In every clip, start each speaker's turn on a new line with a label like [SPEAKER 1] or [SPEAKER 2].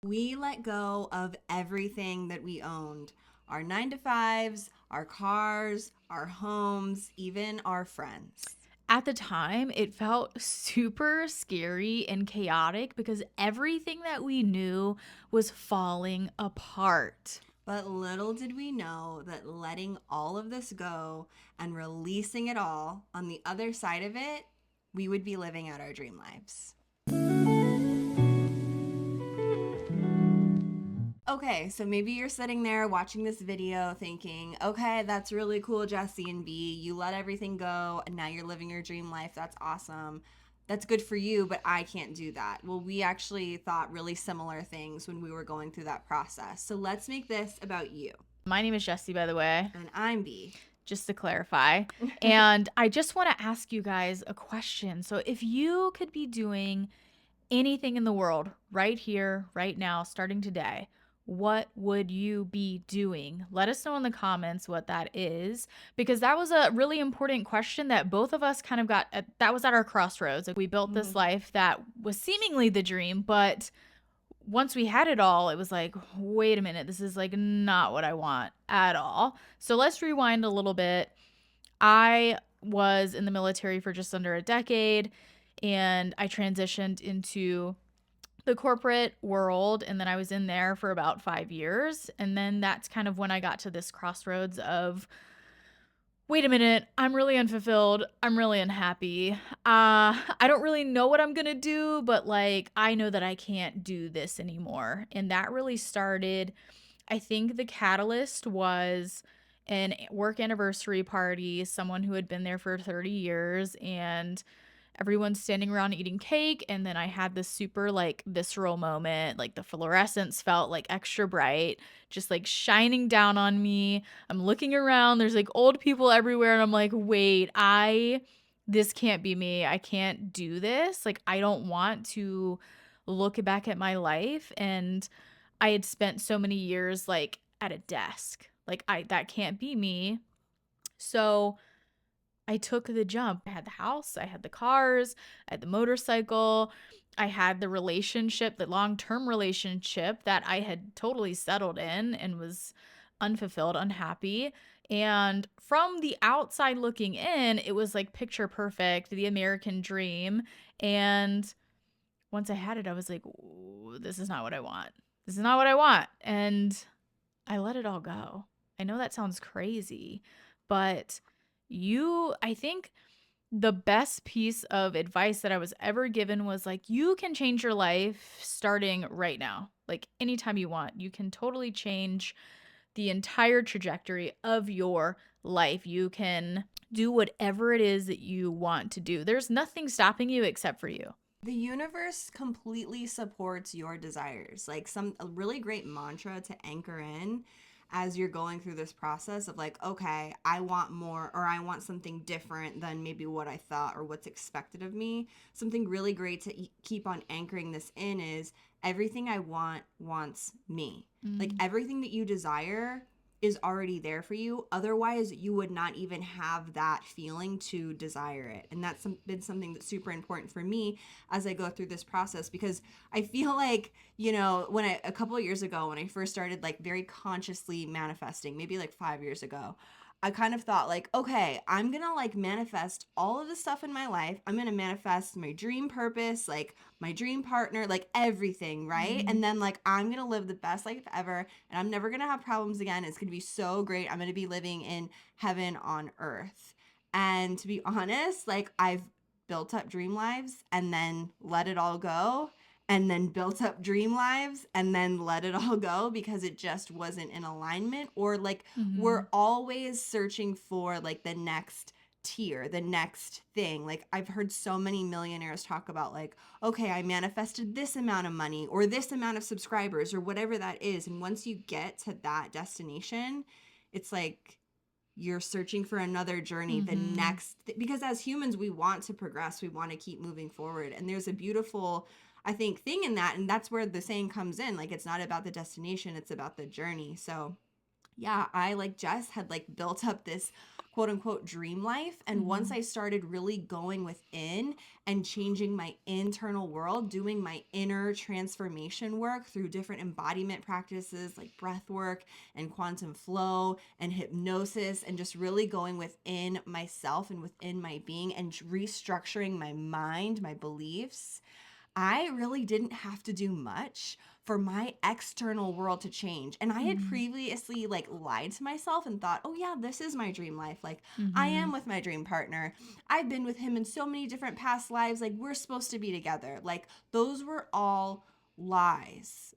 [SPEAKER 1] We let go of everything that we owned, our 9 to 5s, our cars, our homes, even our friends.
[SPEAKER 2] At the time, it felt super scary and chaotic because everything that we knew was falling apart.
[SPEAKER 1] But little did we know that letting all of this go and releasing it all, on the other side of it, we would be living out our dream lives. Okay, so maybe you're sitting there watching this video thinking, okay, that's really cool, Jessy and B. You let everything go and now you're living your dream life. That's awesome. That's good for you, but I can't do that. Well, we actually thought really similar things when we were going through that process. So let's make this about you.
[SPEAKER 2] My name is Jessy, by the way,
[SPEAKER 1] And I'm B.
[SPEAKER 2] just to clarify. And I just want to ask you guys a question. So, if you could be doing anything in the world right here, right now, starting today, what would you be doing? Let us know in the comments what that is, because that was a really important question that both of us kind of got at, that was at our crossroads. Like, we built this
[SPEAKER 1] Mhm.
[SPEAKER 2] life that was seemingly the dream, but once we had it all, it was like, wait a minute, this is like not what I want at all. So let's rewind a little bit. I was in the military for just under a decade, and I transitioned into the corporate world, and then I was in there for about 5 years. And then that's kind of when I got to this crossroads of, wait a minute, I'm really unfulfilled. I'm really unhappy. I don't really know what I'm going to do, but like, I know that I can't do this anymore. And that really started, I think the catalyst was an work anniversary party, someone who had been there for 30 years, and everyone's standing around eating cake. And then I had this super like visceral moment, like the fluorescence felt like extra bright, just like shining down on me. I'm looking around, there's like old people everywhere, and I'm like, wait, this can't be me. I can't do this. Like, I don't want to look back at my life. And I had spent so many years like at a desk. Like, that can't be me. So I took the jump. I had the house, I had the cars, I had the motorcycle, I had the relationship, the long-term relationship that I had totally settled in and was unfulfilled, unhappy. And from the outside looking in, it was like picture perfect, the American dream. And once I had it, I was like, this is not what I want. This is not what I want. And I let it all go. I know that sounds crazy, but I think the best piece of advice that I was ever given was like, you can change your life starting right now. Like, anytime you want, you can totally change the entire trajectory of your life. You can do whatever it is that you want to do. There's nothing stopping you except for you.
[SPEAKER 1] The universe completely supports your desires. Like a really great mantra to anchor in as you're going through this process of like, okay, I want more or I want something different than maybe what I thought or what's expected of me. Something really great to keep on anchoring this in is everything I want wants me. Like
[SPEAKER 2] Mm.
[SPEAKER 1] everything that you desire is already there for you. Otherwise, you would not even have that feeling to desire it. And that's been something that's super important for me as I go through this process because I feel like, when a couple of years ago, when I first started like very consciously manifesting, maybe like 5 years ago, I kind of thought like, okay, I'm gonna like manifest all of the stuff in my life. I'm gonna manifest my dream purpose, like my dream partner, like everything, right?
[SPEAKER 2] Mm.
[SPEAKER 1] And then like I'm gonna live the best life ever and I'm never gonna have problems again. It's gonna be so great. I'm gonna be living in heaven on earth. And to be honest, like I've built up dream lives and then let it all go and then built up dream lives and then let it all go because it just wasn't in alignment or like
[SPEAKER 2] Mm-hmm.
[SPEAKER 1] we're always searching for like the next tier, the next thing. Like I've heard so many millionaires talk about like, okay, I manifested this amount of money or this amount of subscribers or whatever that is. And once you get to that destination, it's like you're searching for another journey, the
[SPEAKER 2] Mm-hmm.
[SPEAKER 1] next because as humans we want to progress, we want to keep moving forward. And there's a beautiful I think thing in that, and that's where the saying comes in, like it's not about the destination, it's about the journey. So yeah, I, like Jess, had like built up this quote unquote dream life. And once I started really going within and changing my internal world, doing my inner transformation work through different embodiment practices like breath work and quantum flow and hypnosis, and just really going within myself and within my being and restructuring my mind, my beliefs, I really didn't have to do much for my external world to change. And I had
[SPEAKER 2] Mhm.
[SPEAKER 1] previously like lied to myself and thought, "Oh yeah, this is my dream life. Like I am
[SPEAKER 2] Mhm.
[SPEAKER 1] with my dream partner. I've been with him in so many different past lives. Like we're supposed to be together." Like those were all lies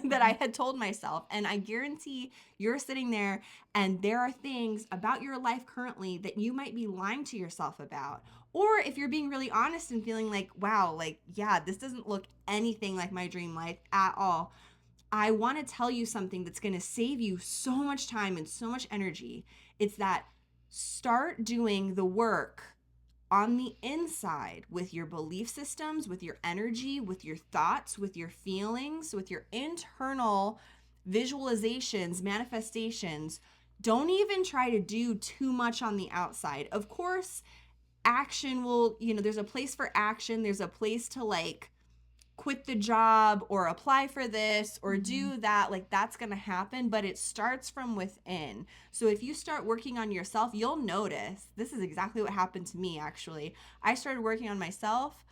[SPEAKER 1] that I
[SPEAKER 2] Mhm.
[SPEAKER 1] had told myself. And I guarantee you're sitting there and there are things about your life currently that you might be lying to yourself about. Or if you're being really honest and feeling like, wow, like, yeah, this doesn't look anything like my dream life at all. I want to tell you something that's going to save you so much time and so much energy. It's that start doing the work on the inside with your belief systems, with your energy, with your thoughts, with your feelings, with your internal visualizations, manifestations. Don't even try to do too much on the outside. Of course, action will, there's a place for action. There's a place to like quit the job or apply for this or
[SPEAKER 2] Mhm.
[SPEAKER 1] do that. Like that's going to happen, but it starts from within. So if you start working on yourself, you'll notice this is exactly what happened to me actually. I started working on myself.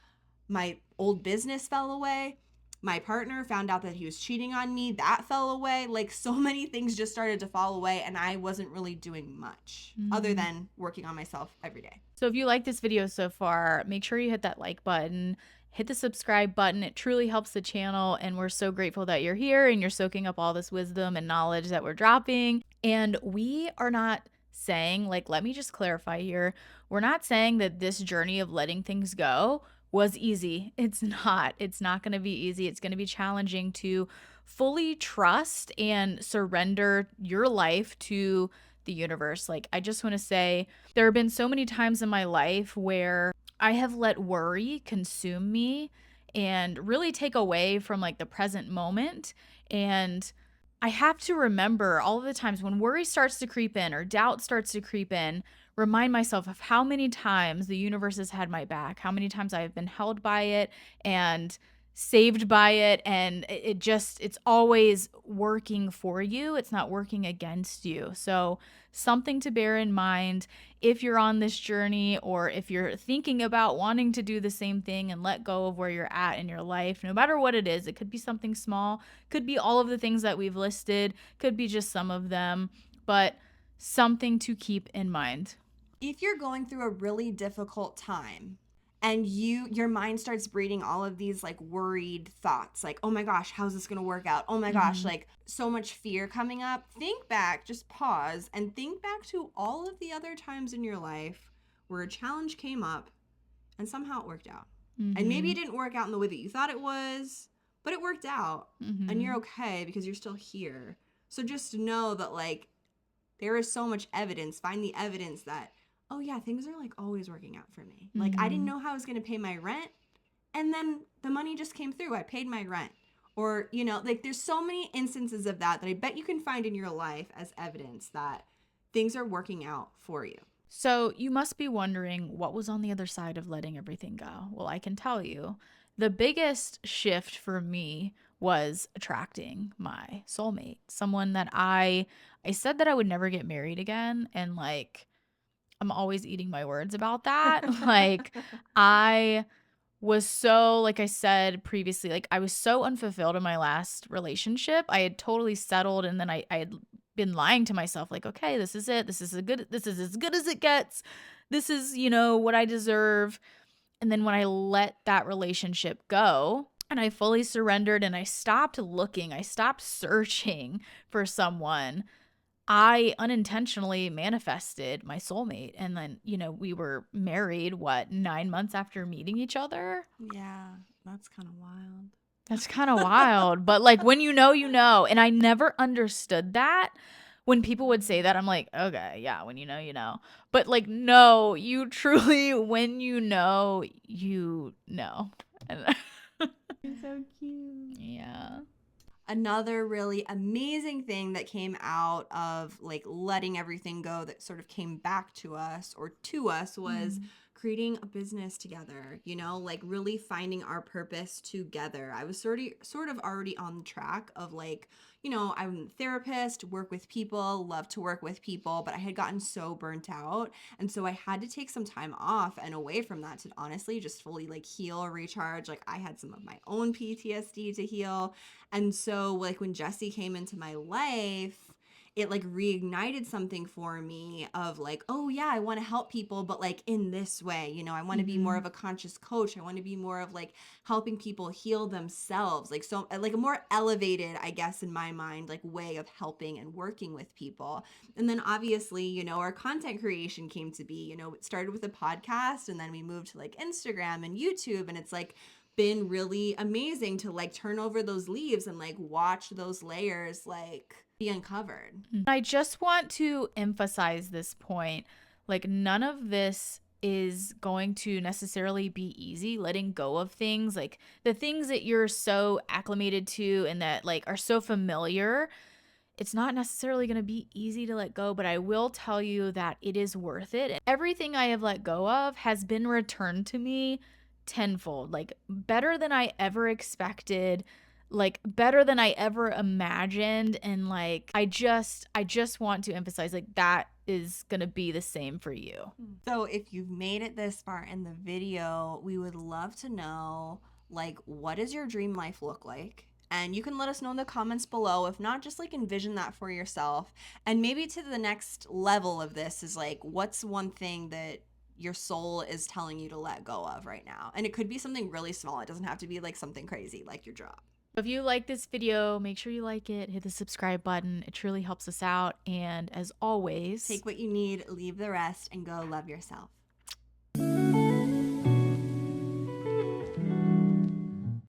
[SPEAKER 1] My old business fell away. My partner found out that he was cheating on me. That fell away. Like so many things just started to fall away, and I wasn't really doing much other
[SPEAKER 2] Mhm.
[SPEAKER 1] than working on myself every day.
[SPEAKER 2] So if you like this video so far, make sure you hit that like button, hit the subscribe button. It truly helps the channel, and we're so grateful that you're here and you're soaking up all this wisdom and knowledge that we're dropping. And we are not saying, like, let me just clarify here. We're not saying that this journey of letting things go was easy. It's not. It's not going to be easy. It's going to be challenging to fully trust and surrender your life to the universe. Like, I just want to say, there have been so many times in my life where I have let worry consume me and really take away from like the present moment. And I have to remember all of the times when worry starts to creep in or doubt starts to creep in, remind myself of how many times the universe has had my back, how many times I have been held by it and saved by it. And it's always working for you. It's not working against you. So, something to bear in mind if you're on this journey or if you're thinking about wanting to do the same thing and let go of where you're at in your life, no matter what it is. It could be something small, could be all of the things that we've listed, could be just some of them, but something to keep in mind.
[SPEAKER 1] If you're going through a really difficult time and your mind starts breeding all of these like worried thoughts, like, "Oh my gosh, how's this going to work out? Oh my gosh,"
[SPEAKER 2] Mm-hmm.
[SPEAKER 1] like so much fear coming up, think back, just pause and think back to all of the other times in your life where a challenge came up and somehow it worked out. And maybe
[SPEAKER 2] Mm-hmm.
[SPEAKER 1] it didn't work out in the way that you thought it was, but it worked out and
[SPEAKER 2] Mm-hmm.
[SPEAKER 1] you're okay because you're still here. So just know that like there is so much evidence. Find the evidence that, oh yeah, things are like always working out for me. Like I didn't
[SPEAKER 2] Mm-hmm.
[SPEAKER 1] know how I was going to pay my rent, and then the money just came through. I paid my rent. Or, like there's so many instances of that I bet you can find in your life as evidence that things are working out for you.
[SPEAKER 2] So, you must be wondering what was on the other side of letting everything go. Well, I can tell you the biggest shift for me was attracting my soulmate, someone that I said that I would never get married again, and like I'm always eating my words about that. Like, I was so, like I said previously, like I was so unfulfilled in my last relationship. I had totally settled, and then I had been lying to myself, like, okay, this is it. This is as good as it gets. This is, what I deserve. And then when I let that relationship go and I fully surrendered and I stopped looking, I stopped searching for someone, I unintentionally manifested my soulmate. And then, we were married, 9 months after meeting each other?
[SPEAKER 1] Yeah, that's kind of wild.
[SPEAKER 2] That's kind of wild. But like when you know, you know. And I never understood that. When people would say that, I'm like, okay, yeah, when you know, you know. But like, no, you truly, when you know, you know. And
[SPEAKER 1] You're so cute.
[SPEAKER 2] yeah.
[SPEAKER 1] Another really amazing thing that came out of like letting everything go that sort of came back to us or to us was creating a business together, you know, like really finding our purpose together. I was sort of already on the track of like, you know, I'm a therapist, work with people, love to work with people, but I had gotten so burnt out. And so I had to take some time off and away from that to honestly just fully like heal, recharge. Like I had some of my own PTSD to heal. And so like when Jessy came into my life, it like reignited something for me of like, oh yeah, I want to help people, but like in this way, you know, I want to be more of a conscious coach. I want to be more of like helping people heal themselves. Like so like a more elevated, I guess, in my mind, like way of helping and working with people. And then obviously, you know, our content creation came to be, you know, it started with a podcast and then we moved to like Instagram and YouTube. And it's like been really amazing to like turn over those leaves and like watch those layers like be uncovered.
[SPEAKER 2] I just want to emphasize this point. Like, none of this is going to necessarily be easy. Letting go of things, like the things that you're so acclimated to and that like are so familiar, it's not necessarily going to be easy to let go, but I will tell you that it is worth it. Everything I have let go of has been returned to me tenfold, like better than I ever expected, like better than I ever imagined. And like I just want to emphasize like that is going to be the same for you.
[SPEAKER 1] So if you've made it this far in the video, we would love to know like what does your dream life look like? And you can let us know in the comments below. If not, just like envision that for yourself. And maybe to the next level of this is like, what's one thing that your soul is telling you to let go of right now? And it could be something really small. It doesn't have to be like something crazy like your job.
[SPEAKER 2] If you like this video, make sure you like it, hit the subscribe button. It truly helps us out. And as always,
[SPEAKER 1] Take what you need, leave the rest, and go love yourself.